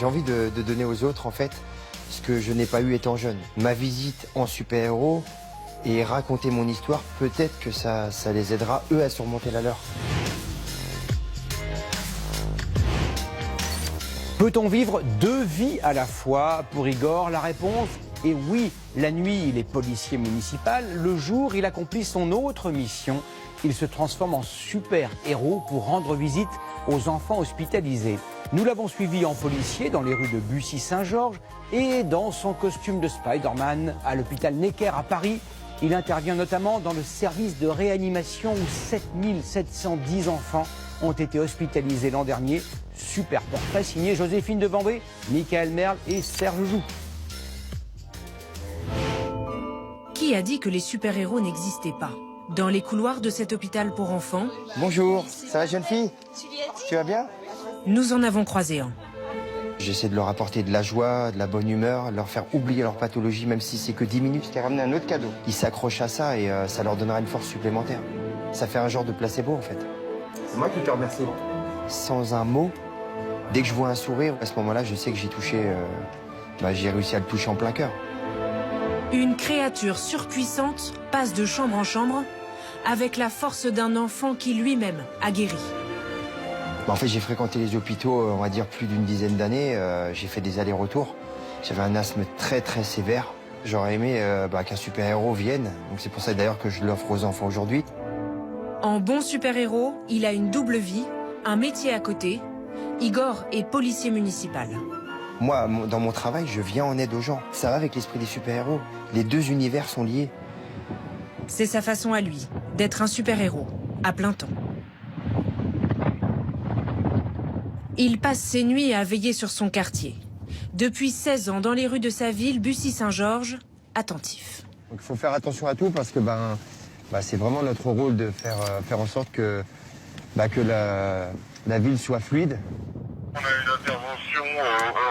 J'ai envie de donner aux autres, en fait, ce que je n'ai pas eu étant jeune. Ma visite en super-héros et raconter mon histoire, peut-être que ça les aidera, eux, à surmonter la leur. Peut-on vivre deux vies à la fois? Pour Igor, la réponse est oui. La nuit, il est policier municipal. Le jour, il accomplit son autre mission. Il se transforme en super-héros pour rendre visite aux enfants hospitalisés. Nous l'avons suivi en policier dans les rues de Bussy-Saint-Georges et dans son costume de Spider-Man à l'hôpital Necker à Paris. Il intervient notamment dans le service de réanimation où 7710 enfants ont été hospitalisés l'an dernier. Super portrait signé Joséphine de Vendée, Michael Merle et Serge Joux. Qui a dit que les super-héros n'existaient pas? Dans les couloirs de cet hôpital pour enfants... Bonjour, ça va jeune fille? Tu vas bien? Nous en avons croisé un. J'essaie de leur apporter de la joie, de la bonne humeur, leur faire oublier leur pathologie, même si c'est que 10 minutes. Qui a ramené un autre cadeau. Ils s'accrochent à ça et ça leur donnera une force supplémentaire. Ça fait un genre de placebo en fait. C'est moi qui te remercie. Sans un mot, dès que je vois un sourire, à ce moment-là, je sais que j'ai touché... j'ai réussi à le toucher en plein cœur. Une créature surpuissante passe de chambre en chambre avec la force d'un enfant qui lui-même a guéri. En fait, j'ai fréquenté les hôpitaux, on va dire, plus d'une dizaine d'années. J'ai fait des allers-retours. J'avais un asthme très, très sévère. J'aurais aimé qu'un super-héros vienne. Donc c'est pour ça d'ailleurs que je l'offre aux enfants aujourd'hui. En bon super-héros, il a une double vie, un métier à côté. Igor est policier municipal. Moi, dans mon travail, je viens en aide aux gens. Ça va avec l'esprit des super-héros. Les deux univers sont liés. C'est sa façon à lui, d'être un super-héros, à plein temps. Il passe ses nuits à veiller sur son quartier. Depuis 16 ans, dans les rues de sa ville, Bussy-Saint-Georges, attentif. Il faut faire attention à tout parce que c'est vraiment notre rôle de faire en sorte que la ville soit fluide. On a une intervention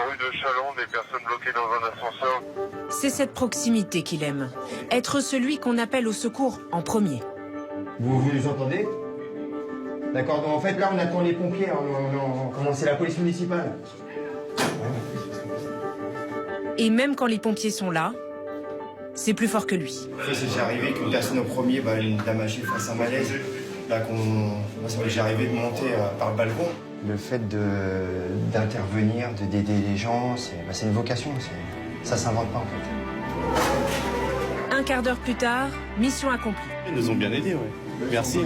rue de Chaland, des personnes bloquées dans un ascenseur. C'est cette proximité qu'il aime. Être celui qu'on appelle au secours en premier. Vous nous entendez? D'accord, donc en fait là on attend les pompiers, c'est la police municipale. Et même quand les pompiers sont là, c'est plus fort que lui. C'est déjà arrivé qu'une personne au premier, une dame âgée fasse un malaise. Là j'ai arrivé de monter par le balcon. Le fait d'intervenir, d'aider les gens, c'est une vocation, ça s'invente pas en fait. Un quart d'heure plus tard, mission accomplie. Ils nous ont bien aidés, ouais. Merci.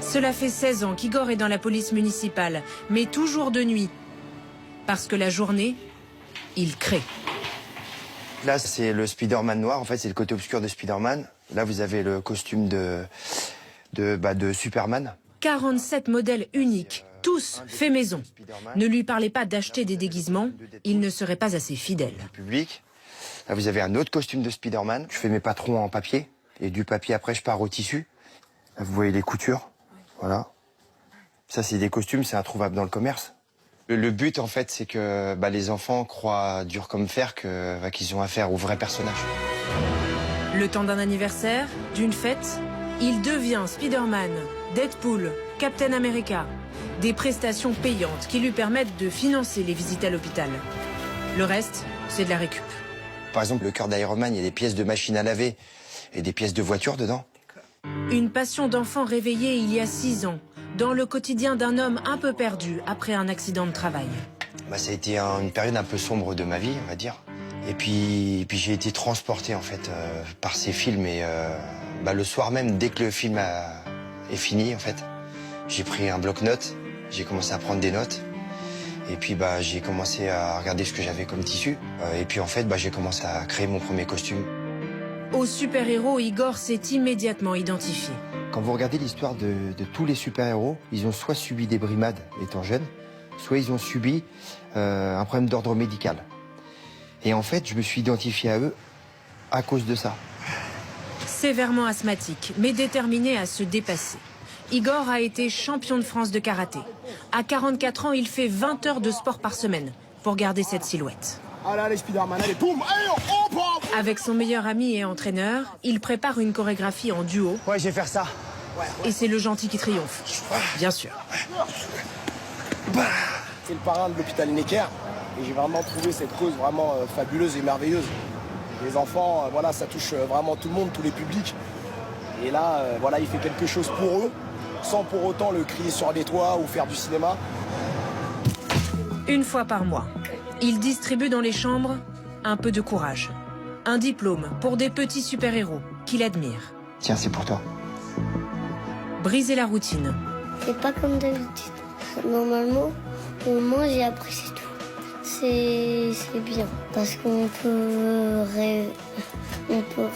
Cela fait 16 ans qu'Igor est dans la police municipale, mais toujours de nuit. Parce que la journée, il crée. Là, c'est le Spider-Man noir, en fait, c'est le côté obscur de Spider-Man. Là, vous avez le costume de Superman. 47 modèles uniques, tous faits maison. Ne lui parlez pas d'acheter des déguisements, il ne serait pas assez fidèle. Public. Là, vous avez un autre costume de Spider-Man. Je fais mes patrons en papier. Et du papier, après, je pars au tissu. Là, vous voyez les coutures. Voilà. Ça, c'est des costumes, c'est introuvable dans le commerce. Le but, en fait, c'est que les enfants croient dur comme fer qu'ils ont affaire aux vrais personnages. Le temps d'un anniversaire, d'une fête, il devient Spider-Man, Deadpool, Captain America. Des prestations payantes qui lui permettent de financer les visites à l'hôpital. Le reste, c'est de la récup. Par exemple, le cœur d'Iron Man, il y a des pièces de machine à laver et des pièces de voiture dedans. Une passion d'enfant réveillée il y a 6 ans, dans le quotidien d'un homme un peu perdu après un accident de travail. Ça a été une période un peu sombre de ma vie, on va dire. Et puis j'ai été transporté en fait par ces films et le soir même, dès que le film est fini en fait, j'ai pris un bloc-notes, j'ai commencé à prendre des notes. Et puis j'ai commencé à regarder ce que j'avais comme tissu. Et puis en fait, j'ai commencé à créer mon premier costume. Au super-héros, Igor s'est immédiatement identifié. Quand vous regardez l'histoire de tous les super-héros, ils ont soit subi des brimades étant jeunes, soit ils ont subi un problème d'ordre médical. Et en fait, je me suis identifié à eux à cause de ça. Sévèrement asthmatique, mais déterminé à se dépasser. Igor a été champion de France de karaté. À 44 ans, il fait 20 heures de sport par semaine pour garder cette silhouette. Allez, Spider-Man, allez, boum, allez, Avec son meilleur ami et entraîneur, il prépare une chorégraphie en duo. Ouais, je vais faire ça. Et c'est le gentil qui triomphe. Bien sûr. C'est le parrain de l'hôpital Necker et j'ai vraiment trouvé cette cause vraiment fabuleuse et merveilleuse. Les enfants, voilà, ça touche vraiment tout le monde, tous les publics. Et là, voilà, il fait quelque chose pour eux, sans pour autant le crier sur des toits ou faire du cinéma. Une fois par mois, il distribue dans les chambres un peu de courage. Un diplôme pour des petits super-héros qu'il admire. Tiens, c'est pour toi. Briser la routine. C'est pas comme d'habitude. Normalement, on mange et après c'est tout. C'est bien parce qu'on peut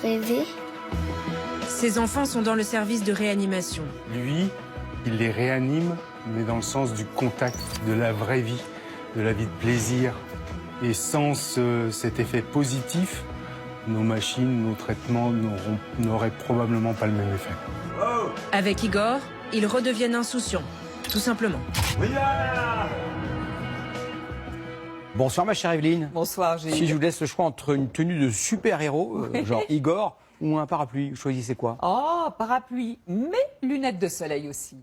rêver. Ses enfants sont dans le service de réanimation. Lui, il les réanime, mais dans le sens du contact, de la vraie vie, de la vie de plaisir. Et sans cet effet positif, nos machines, nos traitements n'auraient probablement pas le même effet. Avec Igor, ils redeviennent insouciants, tout simplement. Bonsoir ma chère Evelyne. Bonsoir, Gilles. Si je vous laisse le choix entre une tenue de super-héros, genre Igor, ou un parapluie, vous choisissez quoi? Oh, parapluie, mais lunettes de soleil aussi.